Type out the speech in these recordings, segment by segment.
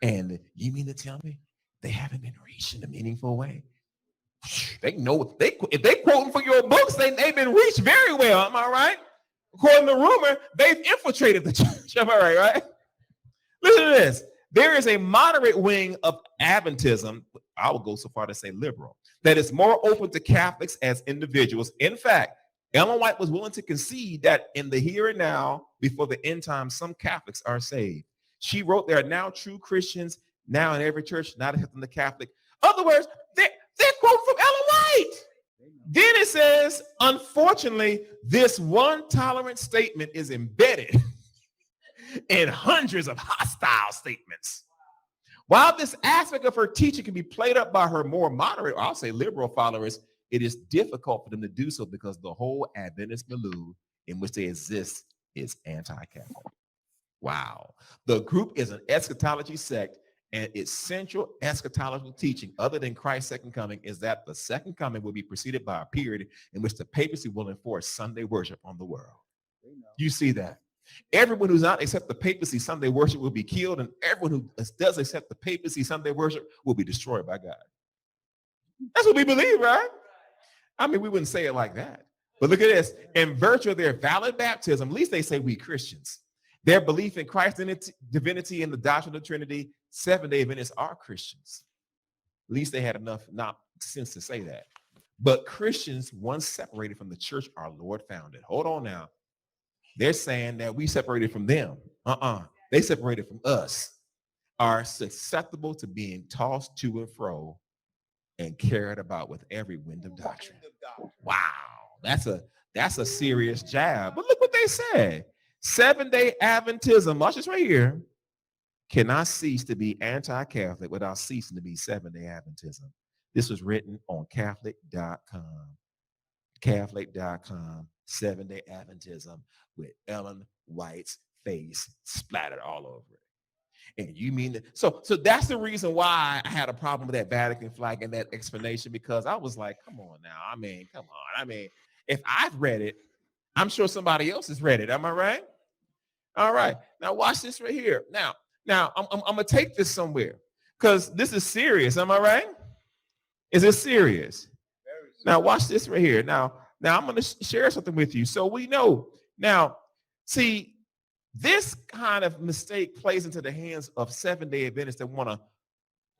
And you mean to tell me they haven't been reached in a meaningful way? They know if they quoting for your books, they've been reached very well. Am I right? According to rumor, they've infiltrated the church. Am I right? Listen to this. There is a moderate wing of Adventism, I would go so far to say liberal, that is more open to Catholics as individuals. In fact, Ellen White was willing to concede that in the here and now, before the end time, some Catholics are saved. She wrote, there are now true Christians now in every church, not except in the Catholic. In other words, they're quoting from Ellen White. Then it says, unfortunately, this one tolerant statement is embedded in hundreds of hostile statements. While this aspect of her teaching can be played up by her more moderate, or I'll say liberal followers, it is difficult for them to do so because the whole Adventist milieu in which they exist is anti-Catholic. Wow. The group is an eschatology sect, and its central eschatological teaching, other than Christ's second coming, is that the second coming will be preceded by a period in which the papacy will enforce Sunday worship on the world. You see that? Everyone who's not accept the papacy Sunday worship will be killed, and everyone who does accept the papacy Sunday worship will be destroyed by God. That's what we believe, right? I mean, we wouldn't say it like that. But look at this. In virtue of their valid baptism, at least they say we Christians, their belief in Christ's divinity and the doctrine of the Trinity, Seventh-day Adventists are Christians. At least they had enough sense to say that. But Christians, once separated from the church our Lord founded. Hold on now. They're saying that we separated from them. They separated from us. Are susceptible to being tossed to and fro and carried about with every wind of doctrine. Wow. That's a serious jab. But look what they said. Seventh-day Adventism, watch this right here, cannot cease to be anti-Catholic without ceasing to be Seventh-day Adventism. This was written on Catholic.com. Catholic.com, Seventh-day Adventism with Ellen White's face splattered all over it. And you mean that? So that's the reason why I had a problem with that Vatican flag and that explanation, because I was like, come on now. I mean, come on. I mean, if I've read it, I'm sure somebody else has read it. Am I right? All right. Now watch this right here. Now I'm gonna take this somewhere because this is serious. Am I right? Is it serious? Now watch this right here. Now I'm going to share something with you. So we know now, see, this kind of mistake plays into the hands of Seventh-day Adventists that want to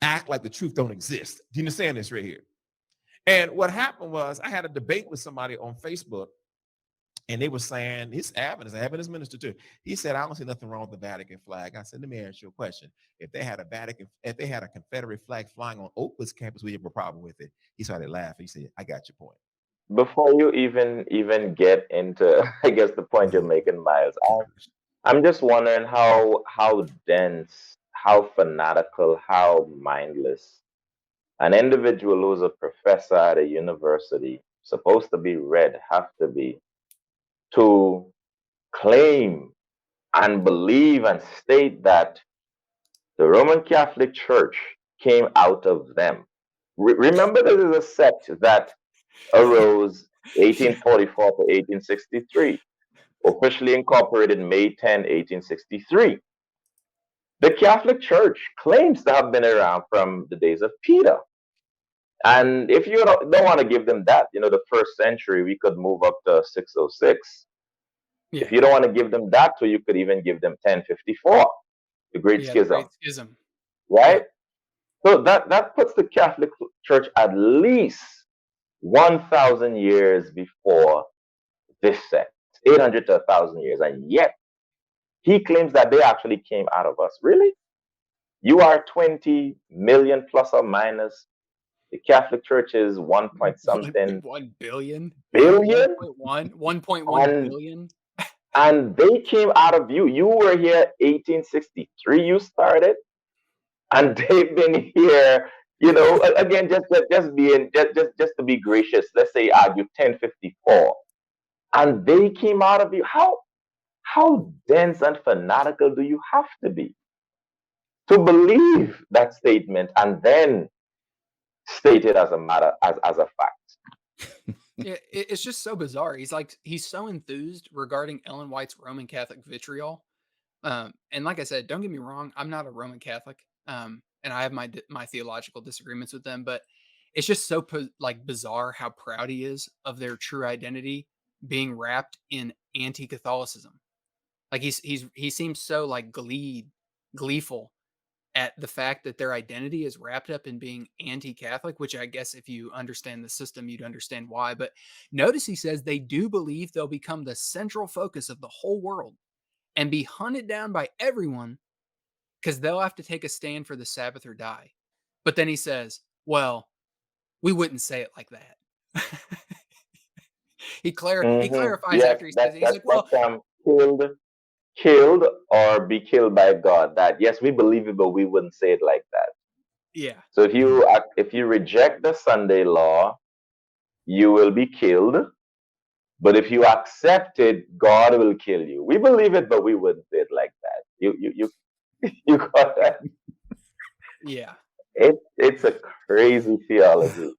act like the truth don't exist. Do you understand this right here? And what happened was I had a debate with somebody on Facebook, and they were saying, he's Adventist minister too. He said, I don't see nothing wrong with the Vatican flag. I said, let me ask you a question. If they had a Confederate flag flying on Oakwood's campus, would you have a problem with it? He started laughing. He said, I got your point. Before you even get into, I guess, the point you're making, Myles, I'm just wondering how dense, how fanatical, how mindless an individual who's a professor at a university, supposed to be read, have to be, to claim and believe and state that the Roman Catholic Church came out of them. Remember, this is a sect that arose 1844 to 1863, officially incorporated May 10, 1863. The Catholic Church claims to have been around from the days of Peter. And if you don't want to give them that, the first century, we could move up to 606. Yeah. If you don't want to give them that, so you could even give them 1054, the Great Schism. The Great Schism. Right? Yeah. So that puts the Catholic Church at least 1,000 years before this sect, 800 to 1,000 years. And yet, he claims that they actually came out of us. Really? You are 20 million plus or minus. The Catholic Church is 1 point something. 1 billion? Billion? 1.1 billion? And they came out of you. You were here 1863, you started. And they've been here, again, just to be gracious, let's say argue 1054. And they came out of you. How dense and fanatical do you have to be to believe that statement and then state it as a fact? Yeah, it's just so bizarre. He's so enthused regarding Ellen White's Roman Catholic vitriol. And like I said, don't get me wrong, I'm not a Roman Catholic. and I have my theological disagreements with them, but it's just so like bizarre how proud he is of their true identity being wrapped in anti-Catholicism. Like he seems so like gleeful at the fact that their identity is wrapped up in being anti-Catholic, which I guess if you understand the system, you'd understand why. But notice he says they do believe they'll become the central focus of the whole world and be hunted down by everyone because they'll have to take a stand for the Sabbath or die. But then he says, well, we wouldn't say it like that. He clarifies Yes, after he says that it. He's that like, well, killed or be killed by God. That yes, we believe it, but we wouldn't say it like that. yeah, So if you reject the Sunday law, you will be killed. But if you accept it, God will kill you. We believe it, but we wouldn't say it like that. You got that? yeah. It's a crazy theology.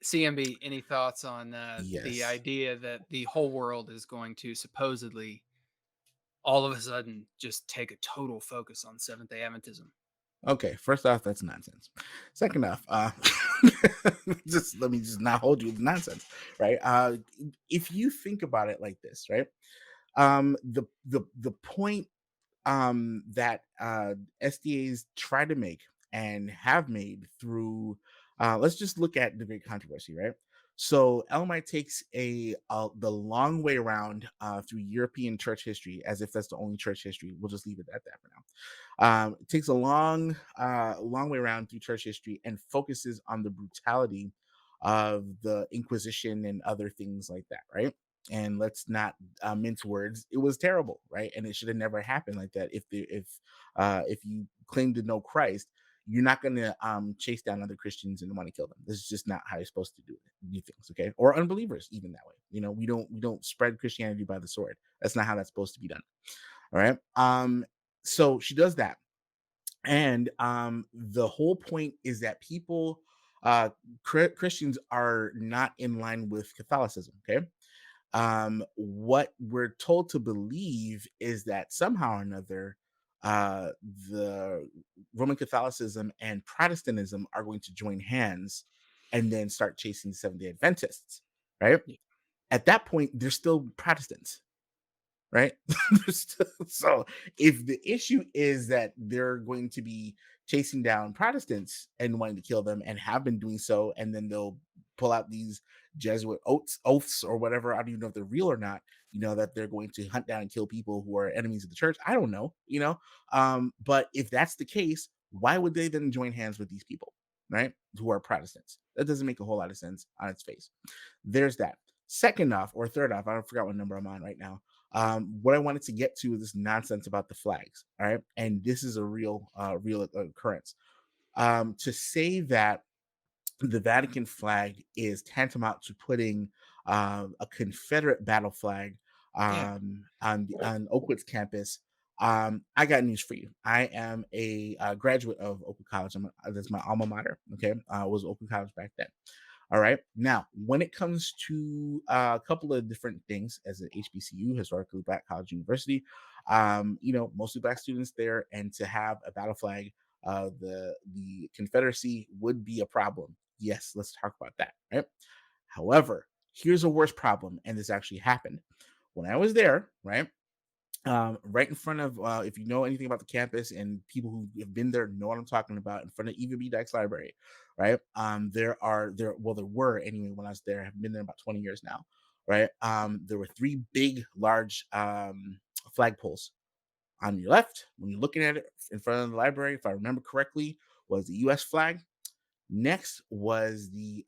CMB, any thoughts on the Yes. idea that the whole world is going to supposedly all of a sudden just take a total focus on Seventh-day Adventism? Okay, first off, that's nonsense. Second off, just let me just not hold you with nonsense, right? If you think about it like this, right? The point that SDAs try to make and have made through, let's just look at the Great Controversy, right? So LMI takes the long way around through European church history, as if that's the only church history. We'll just leave it at that for now. It takes a long way around through church history and focuses on the brutality of the Inquisition and other things like that, right? And let's not mince words. It was terrible, right? And it should have never happened like that. If you claim to know Christ, you're not going to chase down other Christians and want to kill them. This is just not how you're supposed to do things, okay? Or unbelievers, even that way. You know, we don't spread Christianity by the sword. That's not how that's supposed to be done. All right. So she does that, and the whole point is that people, Christians, are not in line with Catholicism. Okay. What we're told to believe is that somehow or another, the Roman Catholicism and Protestantism are going to join hands and then start chasing the Seventh-day Adventists, right? Yeah. At that point, they're still Protestants, right? So if the issue is that they're going to be chasing down Protestants and wanting to kill them and have been doing so, and then they'll pull out these Jesuit oaths or whatever, I don't even know if they're real or not, that they're going to hunt down and kill people who are enemies of the church. I don't know, but if that's the case, why would they then join hands with these people, right, who are Protestants? That doesn't make a whole lot of sense on its face. There's that. Second off, or third off, I forgot what number I'm on right now. What I wanted to get to is this nonsense about the flags. All right. And this is a real occurrence. To say that the Vatican flag is tantamount to putting a Confederate battle flag on Oakwood's campus. I got news for you. I am a graduate of Oakwood College. That's my alma mater. Okay. I was Oakwood College back then. All right. Now, when it comes to a couple of different things, as an HBCU, historically Black College University, mostly Black students there, and to have a battle flag, the Confederacy would be a problem. Yes, let's talk about that. Right. However, here's a worse problem, and this actually happened when I was there. Right. Right in front of, if you know anything about the campus and people who have been there know what I'm talking about, in front of Eva B. Dykes Library, right? There were anyway when I was there. I've been there about 20 years now, right? There were three big, large flagpoles. On your left, when you're looking at it in front of the library, if I remember correctly, was the U.S. flag. Next was the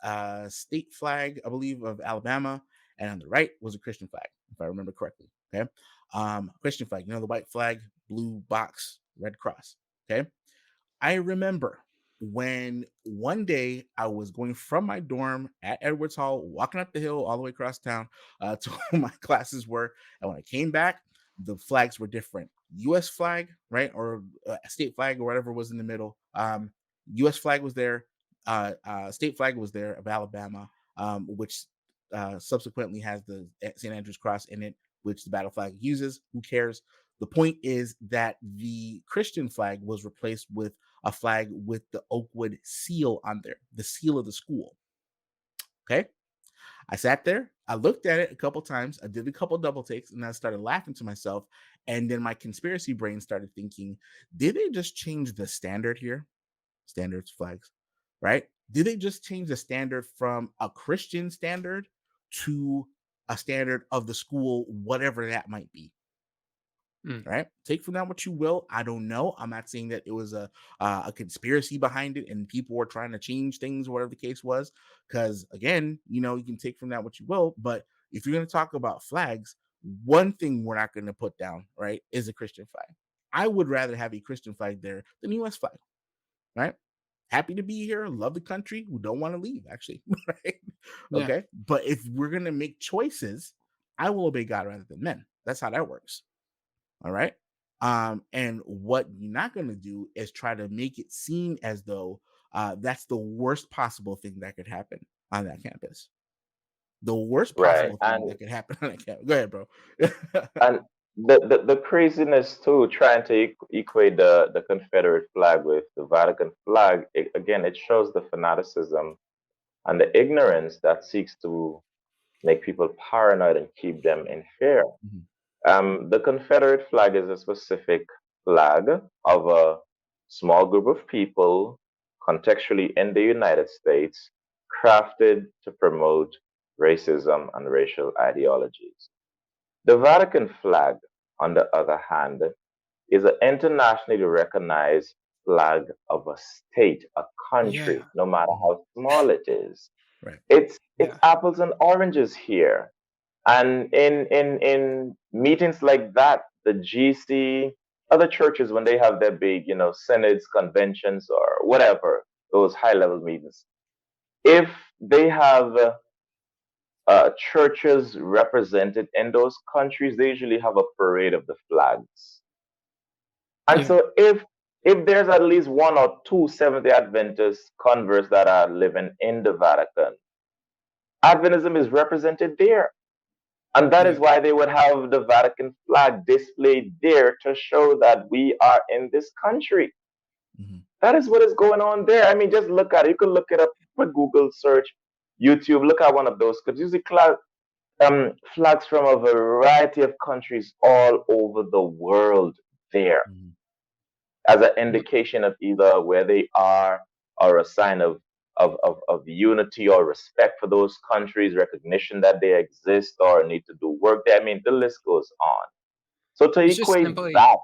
state flag, I believe, of Alabama, and on the right was a Christian flag, if I remember correctly. Okay. Christian flag, the white flag, blue box, red cross. Okay. I remember when one day I was going from my dorm at Edwards Hall, walking up the hill all the way across town to where my classes were. And when I came back, the flags were different. U.S. flag, right? Or state flag or whatever was in the middle. U.S. flag was there. State flag was there of Alabama, which subsequently has the St. Andrew's cross in it, which the battle flag uses. Who cares? The point is that the Christian flag was replaced with a flag with the Oakwood seal on there, the seal of the school. Okay. I sat there, I looked at it a couple times, I did a couple double takes, and I started laughing to myself. And then my conspiracy brain started thinking, did they just change the standard here? Standards, flags, right? Did they just change the standard from a Christian standard to a standard of the school, whatever that might be? Right? Take from that what you will. I don't know. I'm not saying that it was a conspiracy behind it and people were trying to change things, whatever the case was. Because again, you can take from that what you will. But if you're going to talk about flags, one thing we're not going to put down, right, is a Christian flag. I would rather have a Christian flag there than a U.S. flag, right? Happy to be here, love the country, who don't want to leave, actually, right? Yeah. Okay. But if we're going to make choices, I will obey God rather than men. That's how that works. All right. And what you're not going to do is try to make it seem as though that's the worst possible thing that could happen on that campus. The worst Right. possible thing that could happen on that campus. Go ahead, bro. And the craziness too, trying to equate the Confederate flag with the Vatican flag, again, it shows the fanaticism and the ignorance that seeks to make people paranoid and keep them in fear. Mhm. The Confederate flag is a specific flag of a small group of people, contextually in the United States, crafted to promote racism and racial ideologies. The Vatican flag, on the other hand, is an internationally recognized flag of a state, a country, Yeah. no matter how small it is. Right. It's Yeah. apples and oranges here. And in meetings like that, the GC, other churches, when they have their big, synods, conventions, or whatever, those high level meetings, if they have churches represented in those countries, they usually have a parade of the flags. And Yeah. so if there's at least one or two Seventh-day Adventist converts that are living in the Vatican, Adventism is represented there. And that is Yeah. why they would have the Vatican flag displayed there to show that we are in this country. Mhm. That is what is going on there. I mean, just look at it. You can look it up, put Google search, YouTube, look at one of those, because you see flags from a variety of countries all over the world there Mhm. as an indication of either where they are or a sign of unity or respect for those countries, recognition that they exist or need to do work there. I mean, the list goes on. So to It's just equate simply that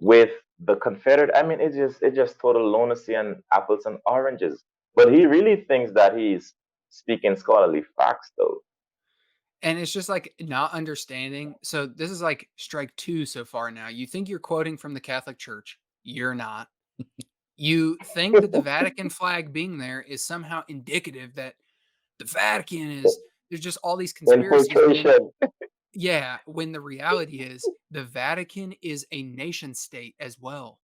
with the Confederate, I mean, it's just total lunacy and apples and oranges. But he really thinks that he's speaking scholarly facts, though. and it's just like not understanding. So this is like strike 2 so far now. You think you're quoting from the Catholic Church. You're not. You think that the Vatican flag being there is somehow indicative that the Vatican is there's just all these conspiracies when Infiltration. yeah, when the reality is the Vatican is a nation state as well.